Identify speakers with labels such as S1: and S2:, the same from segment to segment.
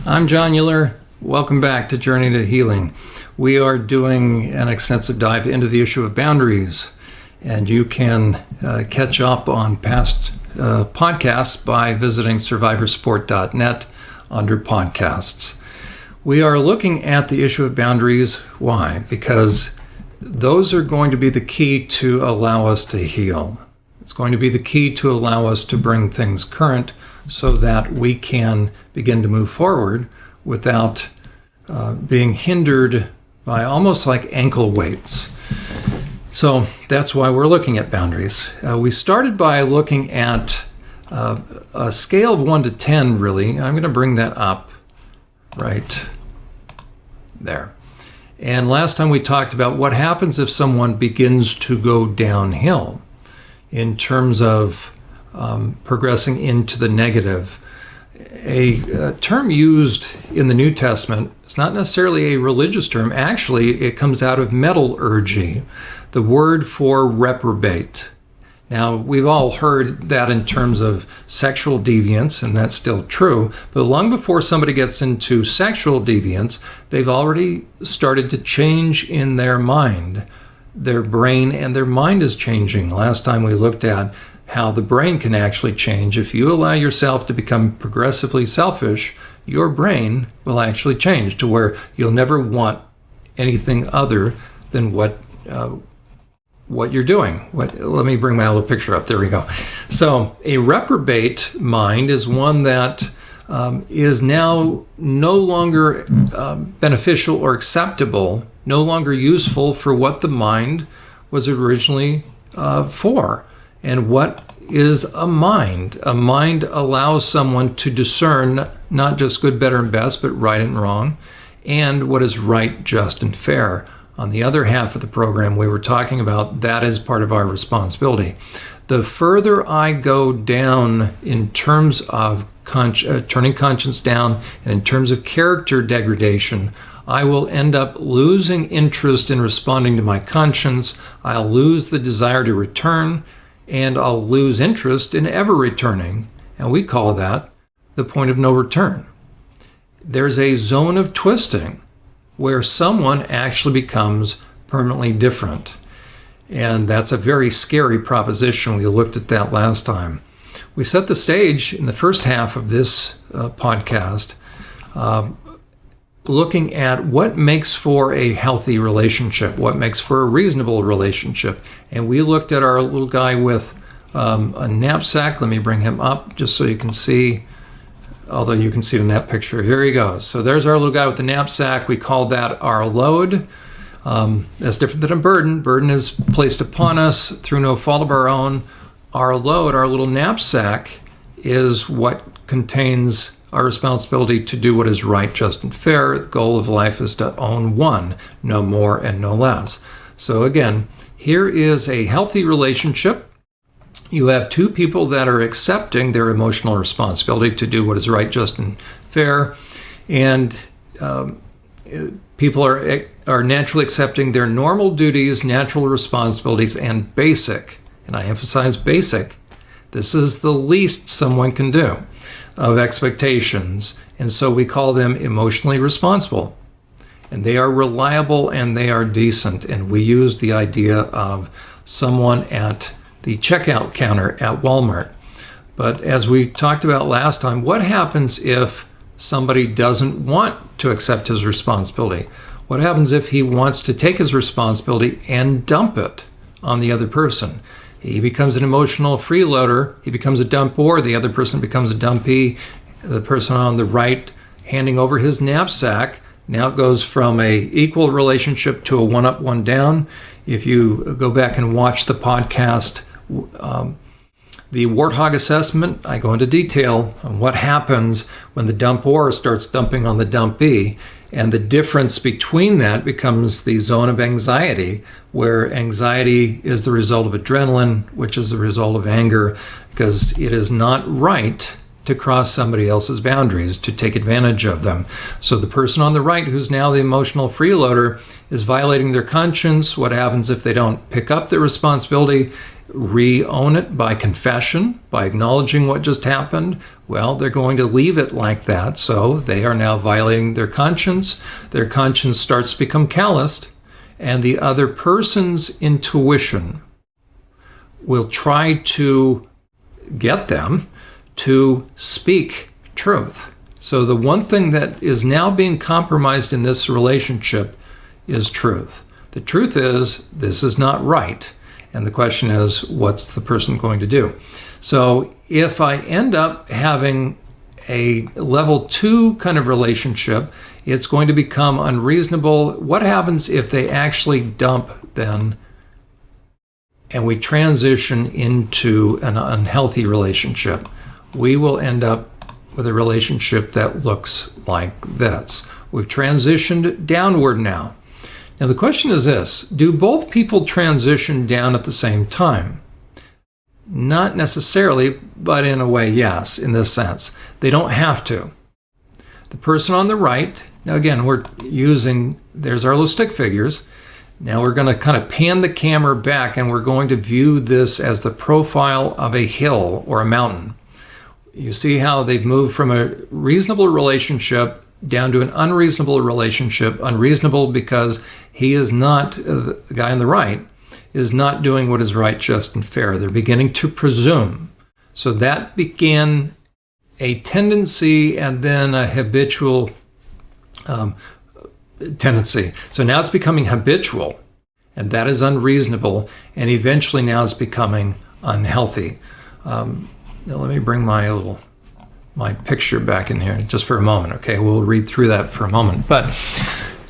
S1: I'm John Euler. Welcome back to Journey to Healing. We are doing an extensive dive into the issue of boundaries, and you can catch up on past podcasts by visiting SurvivorSupport.net under podcasts. We are looking at the issue of boundaries. Why? Because those are going to be the key to allow us to heal. It's going to be the key to allow us to bring things current so that we can begin to move forward without being hindered by almost like ankle weights. So that's why we're looking at boundaries. We started by looking at a scale of 1 to 10, really. I'm going to bring that up right there. And last time we talked about what happens if someone begins to go downhill in terms of progressing into the negative. A term used in the New Testament, it's not necessarily a religious term. Actually, it comes out of metallurgy, the word for reprobate. Now, we've all heard that in terms of sexual deviance, and that's still true. But long before somebody gets into sexual deviance, they've already started to change in their mind. Their brain and their mind is changing. Last time we looked at how the brain can actually change. If you allow yourself to become progressively selfish, your brain will actually change to where you'll never want anything other than what you're doing. Let me bring my little picture up. There we go. So a reprobate mind is one that is now no longer beneficial or acceptable, no longer useful for what the mind was originally for. And what is a mind? A mind allows someone to discern not just good, better, and best, but right and wrong, and what is right, just, and fair. On the other half of the program, we were talking about that is part of our responsibility. The further I go down in terms of turning conscience down and in terms of character degradation, I will end up losing interest in responding to my conscience. I'll lose the desire to return, and I'll lose interest in ever returning. And we call that the point of no return. There's a zone of twisting where someone actually becomes permanently different. And that's a very scary proposition. We looked at that last time. We set the stage in the first half of this podcast, looking at what makes for a healthy relationship, what makes for a reasonable relationship. And we looked at our little guy with a knapsack. Let me bring him up just so you can see, although you can see it in that picture. Here he goes. So there's our little guy with the knapsack. We call that our load. That's different than a burden. Burden is placed upon us through no fault of our own. Our load, our little knapsack, is what contains our responsibility to do what is right, just, and fair. The goal of life is to own one, no more and no less. So again, here is a healthy relationship. You have two people that are accepting their emotional responsibility to do what is right, just, and fair. And people are naturally accepting their normal duties, natural responsibilities, and basic, and I emphasize basic, this is the least someone can do, of expectations. And so we call them emotionally responsible. And they are reliable and they are decent. And we use the idea of someone at the checkout counter at Walmart. But as we talked about last time, what happens if somebody doesn't want to accept his responsibility? What happens if he wants to take his responsibility and dump it on the other person? He becomes an emotional freeloader. He becomes a dumper. The other person becomes a dumpee. The person on the right handing over his knapsack. Now it goes from a equal relationship to a one up, one down. If you go back and watch the podcast, the warthog assessment, I go into detail on what happens when the dumper starts dumping on the dumpee. And the difference between that becomes the zone of anxiety, where anxiety is the result of adrenaline, which is the result of anger, because it is not right to cross somebody else's boundaries, to take advantage of them. So the person on the right, who's now the emotional freeloader, is violating their conscience. What happens if they don't pick up their responsibility, re-own it by confession, by acknowledging what just happened? Well, they're going to leave it like that. So they are now violating their conscience. Their conscience starts to become calloused, and the other person's intuition will try to get them to speak truth. So the one thing that is now being compromised in this relationship is truth. The truth is, this is not right. And the question is, what's the person going to do? So if I end up having a level 2 kind of relationship, it's going to become unreasonable. What happens if they actually dump then and we transition into an unhealthy relationship? We will end up with a relationship that looks like this. We've transitioned downward now. Now the question is this: do both people transition down at the same time? Not necessarily, but in a way, yes, in this sense. They don't have to. The person on the right, now again, there's our little stick figures. Now we're going to kind of pan the camera back, and we're going to view this as the profile of a hill or a mountain. You see how they've moved from a reasonable relationship down to an unreasonable relationship. Unreasonable because he is not, the guy on the right, is not doing what is right, just, and fair. They're beginning to presume. So that began a tendency and then a habitual tendency. So now it's becoming habitual, and that is unreasonable, and eventually now it's becoming unhealthy. Now let me bring my picture back in here just for a moment. Okay, we'll read through that for a moment. But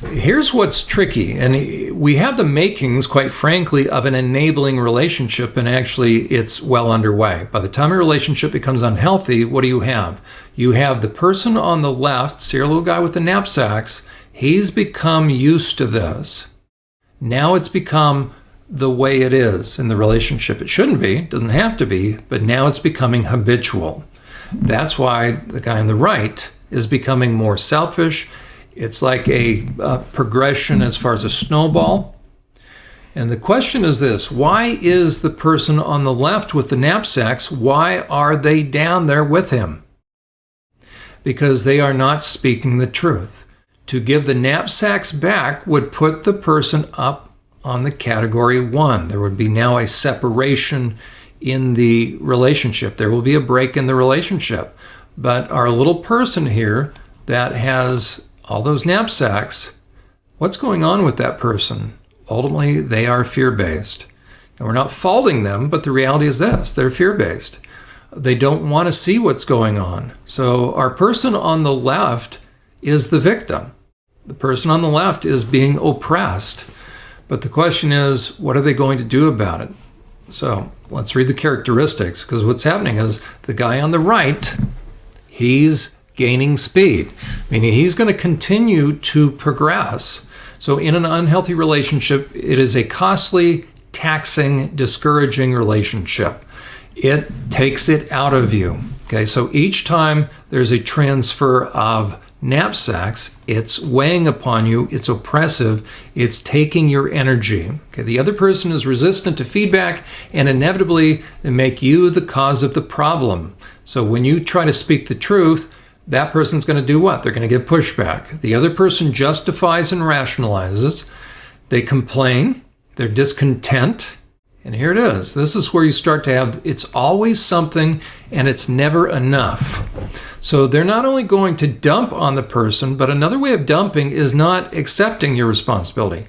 S1: here's what's tricky, and we have the makings, quite frankly, of an enabling relationship, and actually it's well underway. By the time a relationship becomes unhealthy, what do you have? You have the person on the left, see our little guy with the knapsacks, he's become used to this. Now it's become the way it is in the relationship. It shouldn't be, it doesn't have to be, but now it's becoming habitual. That's why the guy on the right is becoming more selfish. It's like a progression as far as a snowball. And the question is this: why is the person on the left with the knapsacks, why are they down there with him? Because they are not speaking the truth. To give the knapsacks back would put the person up on the category 1. There would be now a separation in the relationship. There will be a break in the relationship. But our little person here that has all those knapsacks, what's going on with that person? Ultimately, they are fear-based. And we're not faulting them, but the reality is this: they're fear-based. They don't want to see what's going on. So our person on the left is the victim. The person on the left is being oppressed. But the question is, what are they going to do about it? So let's read the characteristics, because what's happening is the guy on the right, he's gaining speed, meaning he's going to continue to progress. So in an unhealthy relationship, it is a costly, taxing, discouraging relationship. It takes it out of you. Okay, so each time there's a transfer of knapsacks, it's weighing upon you, it's oppressive, it's taking your energy. Okay, the other person is resistant to feedback and inevitably make you the cause of the problem. So when you try to speak the truth, that person's going to do what? They're going to get pushback. The other person justifies and rationalizes. They complain, they're discontent. And here it is. This is where you start to have, it's always something and it's never enough. So they're not only going to dump on the person, but another way of dumping is not accepting your responsibility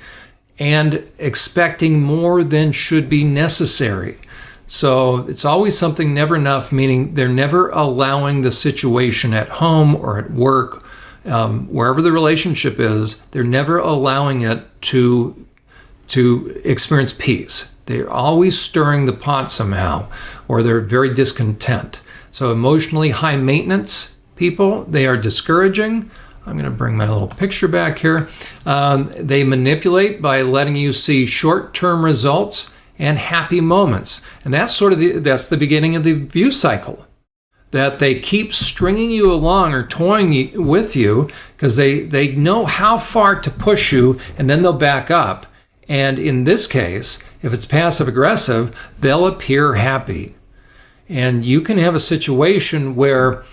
S1: and expecting more than should be necessary. So it's always something, never enough, meaning they're never allowing the situation at home or at work, wherever the relationship is, they're never allowing it to experience peace. They're always stirring the pot somehow, or they're very discontent. So emotionally high maintenance people, they are discouraging. I'm going to bring my little picture back here. They manipulate by letting you see short-term results and happy moments. And that's that's the beginning of the abuse cycle. that they keep stringing you along or toying with you because they know how far to push you, and then they'll back up. And in this case, if it's passive aggressive, they'll appear happy. And you can have a situation where,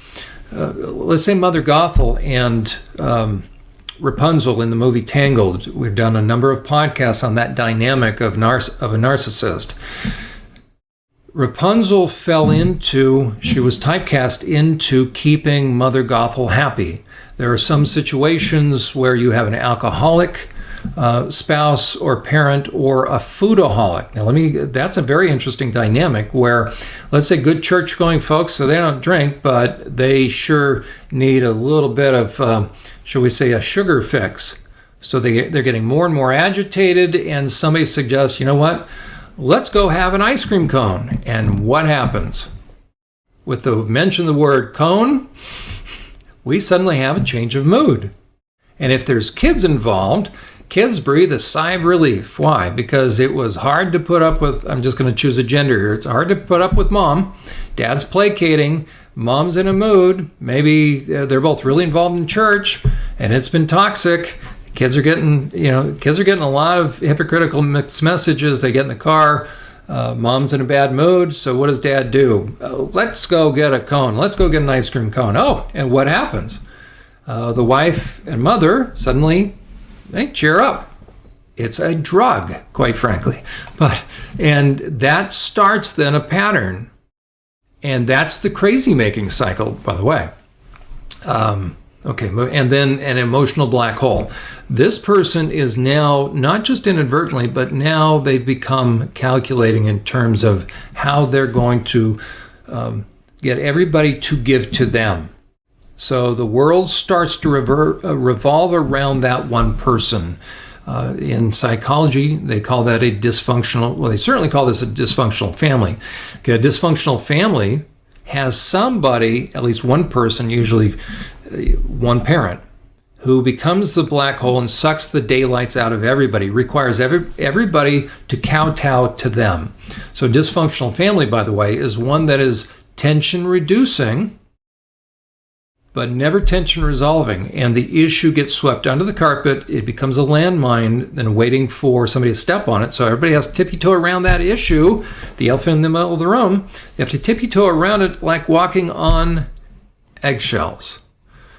S1: let's say Mother Gothel and Rapunzel in the movie Tangled. We've done a number of podcasts on that dynamic of a narcissist. Rapunzel she was typecast into keeping Mother Gothel happy. There are some situations where you have an alcoholic spouse or parent or a foodaholic. Now that's a very interesting dynamic where, let's say, good church-going folks, so they don't drink, but they sure need a little bit of, shall we say, a sugar fix. So they're getting more and more agitated, and somebody suggests, you know what? Let's go have an ice cream cone. And what happens? With the mention of the word cone, we suddenly have a change of mood. And if there's kids involved, kids breathe a sigh of relief. Why? Because it was hard to put up with, I'm just going to choose a gender here, it's hard to put up with mom. Dad's placating, mom's in a mood, maybe they're both really involved in church, and it's been toxic. Kids are getting a lot of hypocritical mixed messages. They get in the car. Mom's in a bad mood. So what does dad do? Let's go get a cone. Let's go get an ice cream cone. Oh, and what happens? The wife and mother suddenly, they cheer up. It's a drug, quite frankly. And that starts then a pattern. And that's the crazy making cycle, by the way. Okay, and then an emotional black hole. This person is now, not just inadvertently, but now they've become calculating in terms of how they're going to get everybody to give to them. So the world starts to revolve around that one person. In psychology, they call that a dysfunctional, well, they certainly call this a dysfunctional family. Okay, a dysfunctional family has somebody, at least one person, usually one parent, who becomes the black hole and sucks the daylights out of everybody, requires everybody to kowtow to them. So dysfunctional family, by the way, is one that is tension reducing, but never tension resolving. And the issue gets swept under the carpet. It becomes a landmine, then waiting for somebody to step on it. So everybody has to tippy-toe around that issue, the elephant in the middle of the room. They have to tippy-toe around it like walking on eggshells.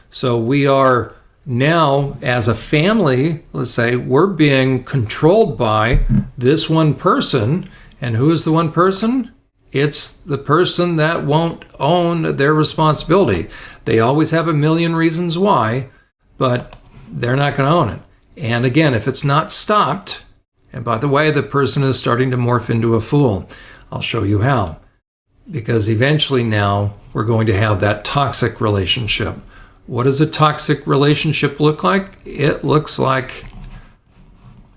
S1: So we are now, as a family, let's say, we're being controlled by this one person. And who is the one person? It's the person that won't own their responsibility. They always have a million reasons why, but they're not going to own it. And again, if it's not stopped, and by the way, the person is starting to morph into a fool. I'll show you how. Because eventually now we're going to have that toxic relationship. What does a toxic relationship look like? It looks like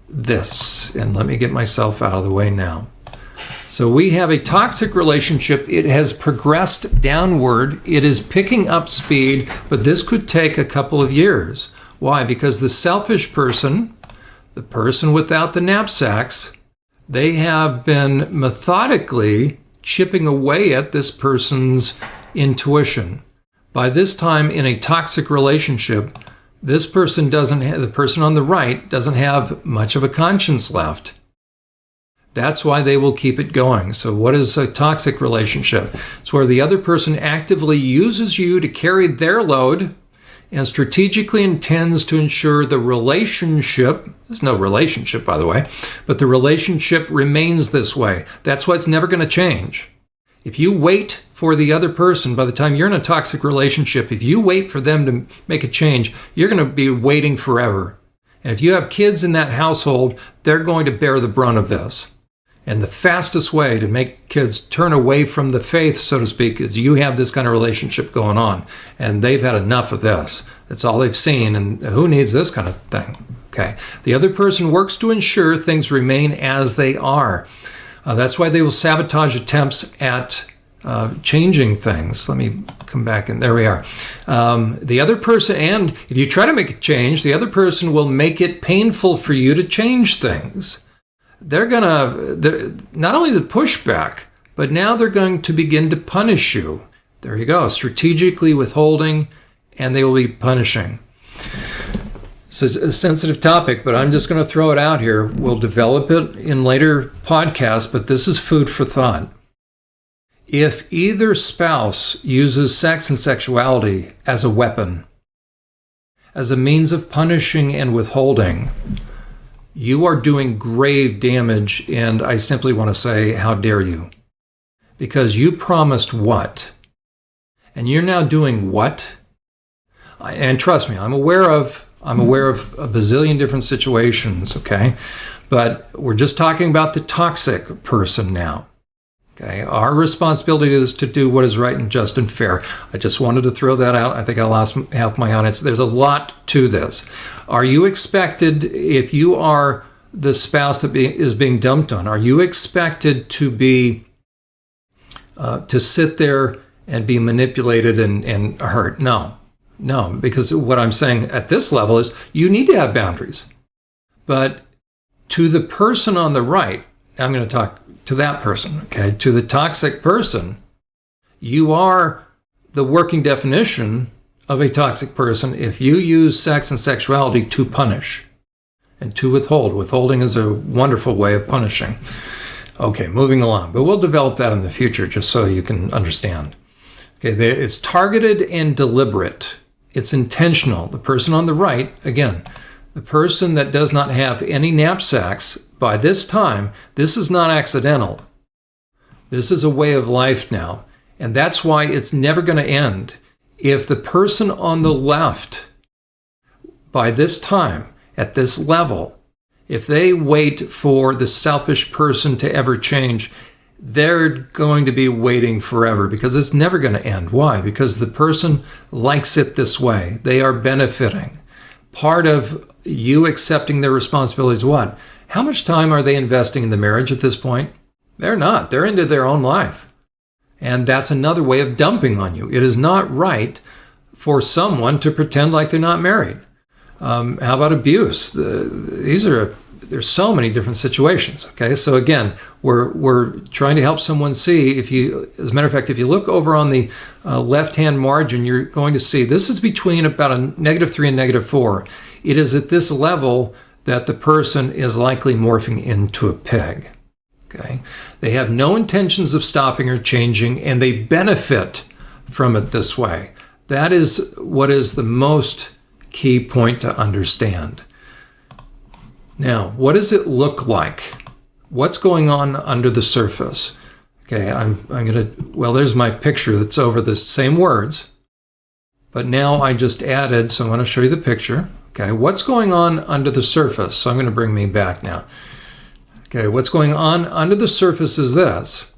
S1: this. And let me get myself out of the way now. So we have a toxic relationship. It has progressed downward. It is picking up speed, but this could take a couple of years. Why? Because the selfish person, the person without the knapsacks, they have been methodically chipping away at this person's intuition. By this time in a toxic relationship, this person the person on the right doesn't have much of a conscience left. That's why they will keep it going. So what is a toxic relationship? It's where the other person actively uses you to carry their load and strategically intends to ensure the relationship, there's no relationship, by the way, but the relationship remains this way. That's why it's never going to change. If you wait for the other person, by the time you're in a toxic relationship, if you wait for them to make a change, you're going to be waiting forever. And if you have kids in that household, they're going to bear the brunt of this. And the fastest way to make kids turn away from the faith, so to speak, is you have this kind of relationship going on. And they've had enough of this. That's all they've seen. And who needs this kind of thing? Okay. The other person works to ensure things remain as they are. That's why they will sabotage attempts at changing things. Let me come back and there we are. The other person, and if you try to make a change, the other person will make it painful for you to change things. They're not only the pushback, but now they're going to begin to punish you. There you go. Strategically withholding, and they will be punishing. It's a sensitive topic, but I'm just going to throw it out here. We'll develop it in later podcasts, but this is food for thought. If either spouse uses sex and sexuality as a weapon, as a means of punishing and withholding, you are doing grave damage, and I simply want to say, how dare you? Because you promised what? And you're now doing what? And trust me, I'm aware of a bazillion different situations, okay? But we're just talking about the toxic person now. Okay, our responsibility is to do what is right and just and fair. I just wanted to throw that out. I think I'll ask half my audience. There's a lot to this. Are you expected, if you are the spouse that is being dumped on, are you expected to be to sit there and be manipulated and hurt? No, because what I'm saying at this level is you need to have boundaries. But to the person on the right, I'm going to talk to that person, okay? To the toxic person, you are the working definition of a toxic person if you use sex and sexuality to punish and to withhold. Withholding is a wonderful way of punishing. Okay, moving along. But we'll develop that in the future just so you can understand. Okay, it's targeted and deliberate. It's intentional. The person on the right, again, the person that does not have any knapsacks by this time, this is not accidental. This is a way of life now. And that's why it's never going to end. If the person on the left, by this time, at this level, if they wait for the selfish person to ever change, they're going to be waiting forever because it's never going to end. Why? Because the person likes it this way. They are benefiting. Part of you accepting their responsibility is what? How much time are they investing in the marriage at this point? They're not. They're into their own life. And that's another way of dumping on you. It is not right for someone to pretend like they're not married. How about abuse? There's so many different situations. Okay, so again, we're trying to help someone see. As a matter of fact, if you look over on the left-hand margin, you're going to see this is between about a -3 and -4. It is at this level that the person is likely morphing into a pig. Okay, they have no intentions of stopping or changing, and they benefit from it this way. That is what is the most key point to understand. Now, what does it look like? What's going on under the surface? Okay, there's my picture that's over the same words, but now I just added, so I'm going to show you the picture. Okay, what's going on under the surface? So I'm going to bring me back now. Okay, what's going on under the surface is this,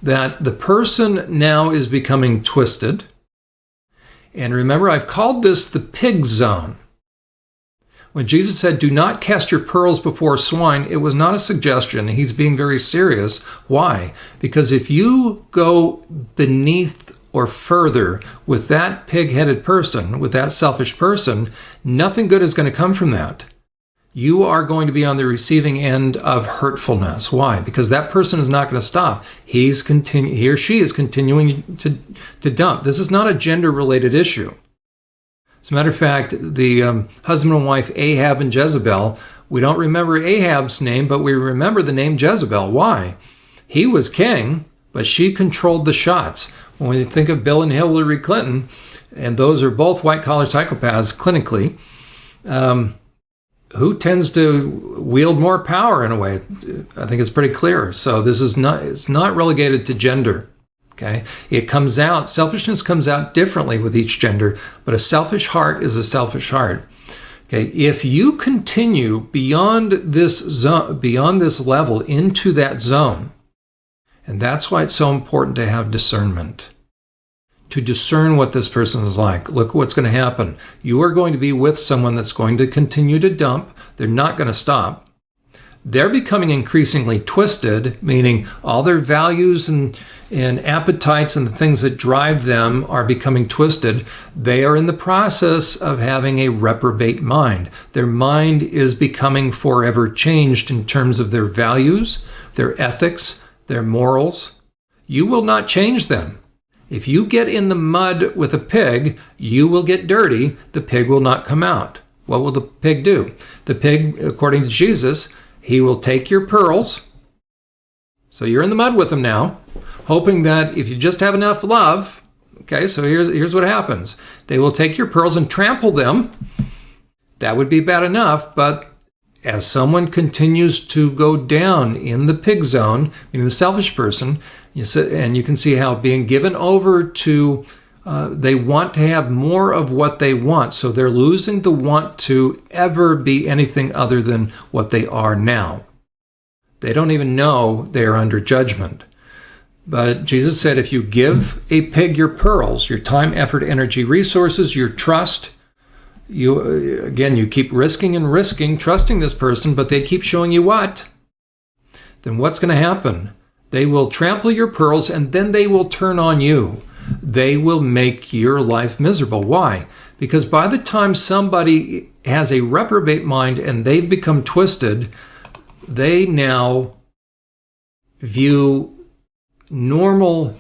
S1: that the person now is becoming twisted. And remember, I've called this the pig zone. When Jesus said, do not cast your pearls before swine, it was not a suggestion. He's being very serious. Why? Because if you go beneath or further with that pig-headed person, with that selfish person, nothing good is going to come from that. You are going to be on the receiving end of hurtfulness. Why? Because that person is not going to stop. He or she is continuing to dump. This is not a gender-related issue. As a matter of fact, the husband and wife, Ahab and Jezebel, we don't remember Ahab's name, but we remember the name Jezebel. Why? He was king, but she controlled the shots. When we think of Bill and Hillary Clinton, and those are both white-collar psychopaths clinically, who tends to wield more power in a way? I think it's pretty clear. So it's not relegated to gender. Okay, it comes out, selfishness comes out differently with each gender, but a selfish heart is a selfish heart. Okay, if you continue beyond this zone, beyond this level into that zone, and that's why it's so important to have discernment, to discern what this person is like. Look what's going to happen. You are going to be with someone that's going to continue to dump. They're not going to stop. They're becoming increasingly twisted, meaning all their values and appetites and the things that drive them are becoming twisted. They are in the process of having a reprobate mind. Their mind is becoming forever changed in terms of their values, their ethics, their morals. You will not change them. If you get in the mud with a pig, you will get dirty. The pig will not come out. What will the pig do? The pig, according to Jesus, he will take your pearls. So you're in the mud with him now, hoping that if you just have enough love, okay, so here's what happens. They will take your pearls and trample them. That would be bad enough, but as someone continues to go down in the pig zone, meaning the selfish person, and you can see how being given over to, they want to have more of what they want. So they're losing the want to ever be anything other than what they are now. They don't even know they are under judgment. But Jesus said, if you give a pig your pearls, your time, effort, energy, resources, your trust, you keep risking and risking, trusting this person, but they keep showing you what? Then what's going to happen? They will trample your pearls, and then they will turn on you. They will make your life miserable. Why? Because by the time somebody has a reprobate mind and they've become twisted, they now view normal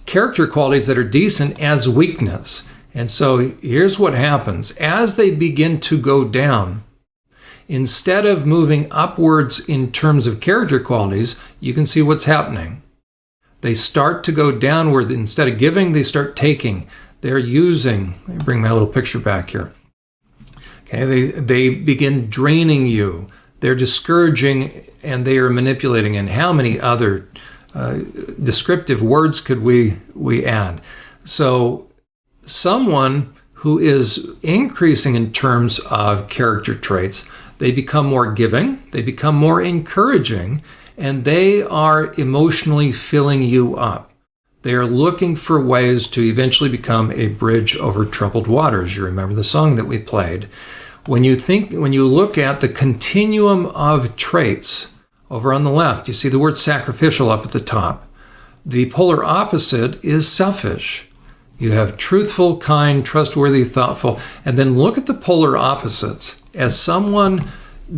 S1: character qualities that are decent as weakness. And so here's what happens. As they begin to go down, instead of moving upwards in terms of character qualities, you can see what's happening. They start to go downward. Instead of giving, they start taking. They're using. Let me bring my little picture back here. Okay, they begin draining you. They're discouraging, and they are manipulating. And how many other descriptive words could we add? So someone who is increasing in terms of character traits, they become more giving, they become more encouraging, and they are emotionally filling you up. They are looking for ways to eventually become a bridge over troubled waters. You remember the song that we played. When you look at the continuum of traits over on the left, you see the word sacrificial up at the top. The polar opposite is selfish. You have truthful, kind, trustworthy, thoughtful, and then look at the polar opposites. As someone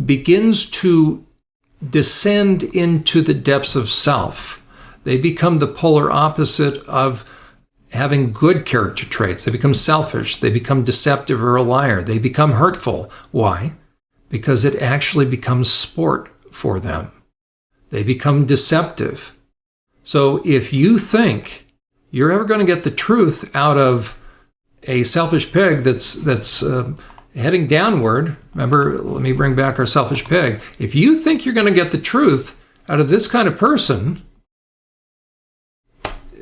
S1: begins to descend into the depths of self, they become the polar opposite of having good character traits. They become selfish. They become deceptive or a liar. They become hurtful. Why? Because it actually becomes sport for them. They become deceptive. So if you think you're ever going to get the truth out of a selfish pig that's heading downward, remember, let me bring back our selfish pig. If you think you're going to get the truth out of this kind of person,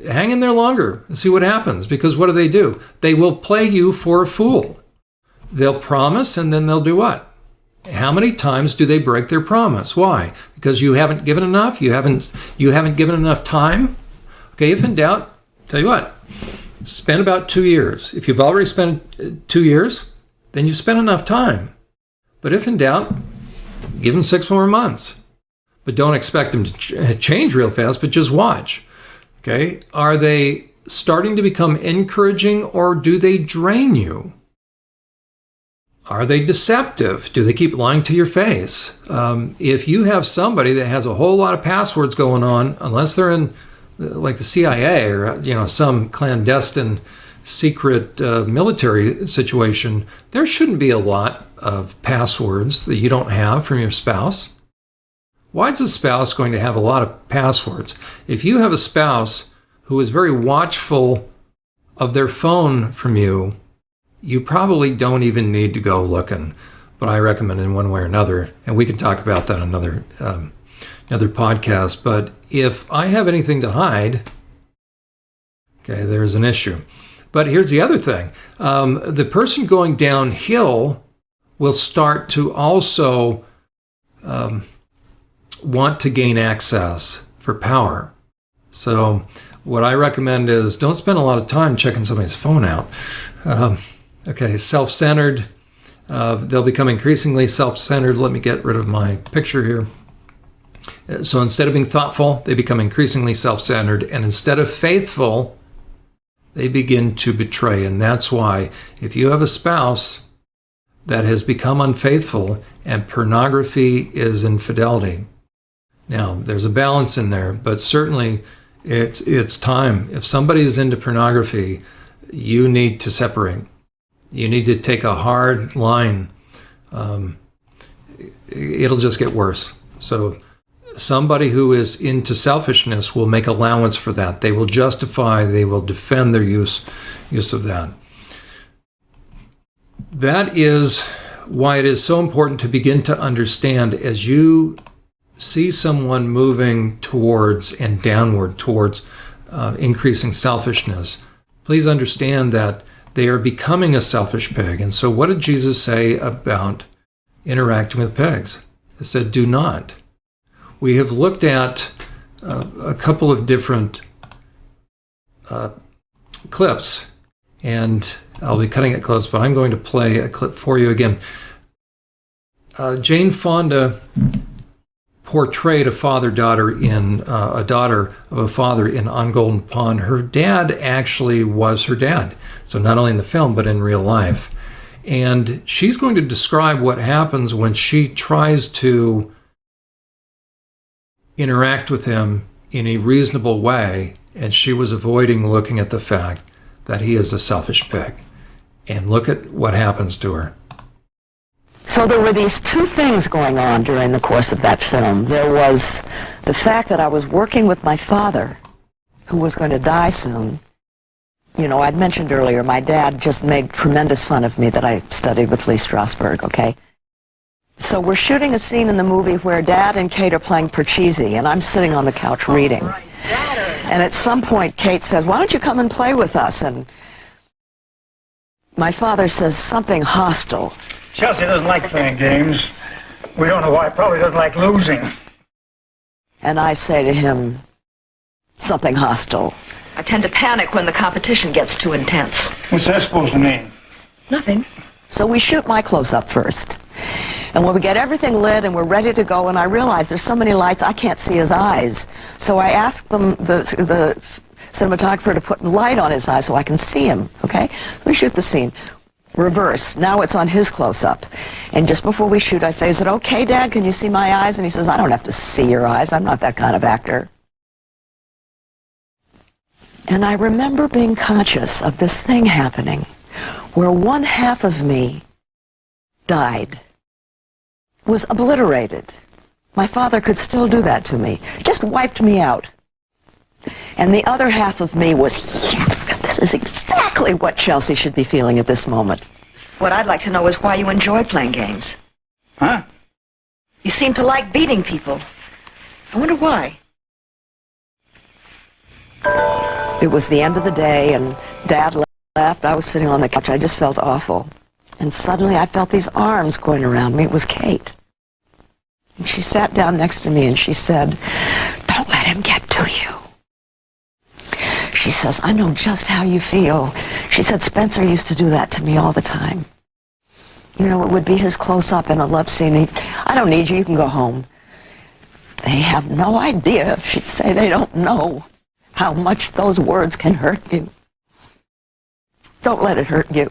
S1: hang in there longer and see what happens. Because what do? They will play you for a fool. They'll promise, and then they'll do what? How many times do they break their promise? Why? Because you haven't given enough? You haven't given enough time? Okay, if in doubt, tell you what, spend about 2 years. If you've already spent 2 years, then you've spent enough time. But if in doubt, give them 6 more months. But don't expect them to change real fast, but just watch. Okay, are they starting to become encouraging, or do they drain you? Are they deceptive? Do they keep lying to your face? If you have somebody that has a whole lot of passwords going on, unless they're in like the CIA or some clandestine secret military situation, there shouldn't be a lot of passwords that you don't have from your spouse. Why is a spouse going to have a lot of passwords? If you have a spouse who is very watchful of their phone from you, you probably don't even need to go looking. But I recommend in one way or another, and we can talk about that on another podcast. But if I have anything to hide, okay, there's an issue. But here's the other thing. The person going downhill will start to also want to gain access for power. So what I recommend is don't spend a lot of time checking somebody's phone out. Self-centered. They'll become increasingly self-centered. Let me get rid of my picture here. So instead of being thoughtful, they become increasingly self-centered. And instead of faithful, they begin to betray. And that's why if you have a spouse that has become unfaithful, and pornography is infidelity. Now, there's a balance in there, but certainly It's time. If somebody is into pornography, you need to separate. You need to take a hard line. It'll just get worse. So somebody who is into selfishness will make allowance for that. They will justify, they will defend their use of that. That is why it is so important to begin to understand, as you see someone moving towards and downward towards increasing selfishness, please understand that they are becoming a selfish pig. And so what did Jesus say about interacting with pigs? He said, do not. We have looked at a couple of different clips, and I'll be cutting it close, but I'm going to play a clip for you again. Jane Fonda portrayed a father-daughter in a daughter of a father in On Golden Pond. Her dad actually was her dad. So not only in the film, but in real life. And she's going to describe what happens when she tries to interact with him in a reasonable way, and she was avoiding looking at the fact that he is a selfish pig. And look at what happens to her.
S2: So there were these two things going on during the course of that film. There was the fact that I was working with my father, who was going to die soon. You know, I'd mentioned earlier, my dad just made tremendous fun of me that I studied with Lee Strasberg, okay? So we're shooting a scene in the movie where Dad and Kate are playing Parcheesi, and I'm sitting on the couch reading. And at some point, Kate says, why don't you come and play with us? And my father says something hostile.
S3: Chelsea doesn't like playing games. We don't know why. Probably doesn't like losing.
S2: And I say to him, something hostile.
S4: I tend to panic when the competition gets too intense.
S3: What's that supposed to mean?
S4: Nothing.
S2: So we shoot my close-up first. And when we get everything lit and we're ready to go, and I realize there's so many lights I can't see his eyes. So I ask them, the cinematographer, to put light on his eyes so I can see him, okay? We shoot the scene. Reverse. Now it's on his close-up. And just before we shoot, I say, is it okay, Dad? Can you see my eyes? And he says, I don't have to see your eyes. I'm not that kind of actor. And I remember being conscious of this thing happening where one half of me died, was obliterated. My father could still do that to me, just wiped me out. And the other half of me was, yes, this is exactly what Chelsea should be feeling at this moment.
S4: What I'd like to know is why you enjoy playing games.
S3: Huh?
S4: You seem to like beating people. I wonder why.
S2: It was the end of the day, and Dad left. I was sitting on the couch. I just felt awful. And suddenly I felt these arms going around me. It was Kate. And she sat down next to me and she said, don't let him get to you. She says, I know just how you feel. She said, Spencer used to do that to me all the time. You know, it would be his close-up in a love scene. I don't need you. You can go home. They have no idea, she'd say. They don't know how much those words can hurt you. Don't let it hurt you.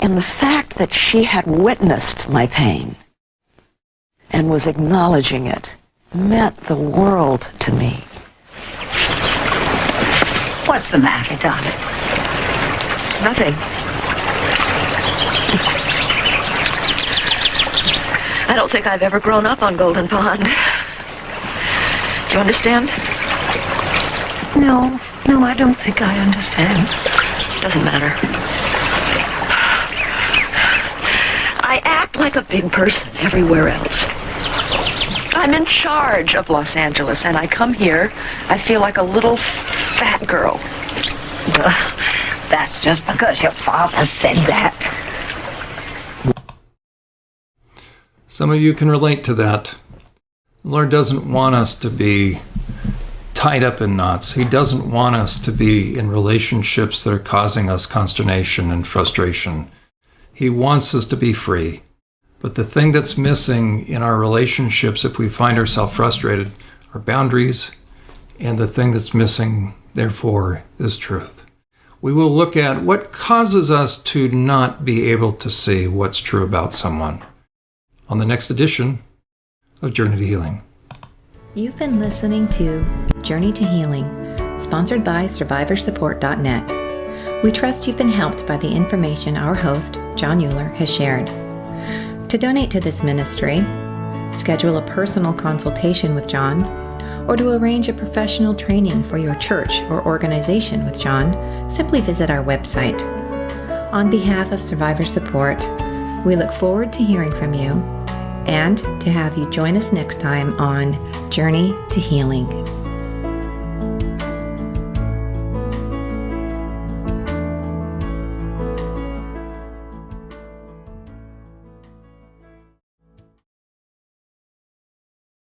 S2: And the fact that she had witnessed my pain and was acknowledging it meant the world to me.
S4: What's the matter, darling? Nothing. I don't think I've ever grown up on Golden Pond. Do you understand? No, I don't think I understand. Doesn't matter. I act like a big person everywhere else. I'm in charge of Los Angeles, and I come here, I feel like a little fat girl.
S5: That's just because your father said that.
S1: Some of you can relate to that. The Lord doesn't want us to be tied up in knots. He doesn't want us to be in relationships that are causing us consternation and frustration. He wants us to be free. But the thing that's missing in our relationships, if we find ourselves frustrated, are boundaries. And the thing that's missing, therefore, is truth. We will look at what causes us to not be able to see what's true about someone on the next edition of Journey to Healing.
S6: You've been listening to Journey to Healing, sponsored by SurvivorSupport.net. We trust you've been helped by the information our host, John Euler, has shared. To donate to this ministry, schedule a personal consultation with John, or to arrange a professional training for your church or organization with John, simply visit our website. On behalf of Survivor Support, we look forward to hearing from you and to have you join us next time on Journey to Healing.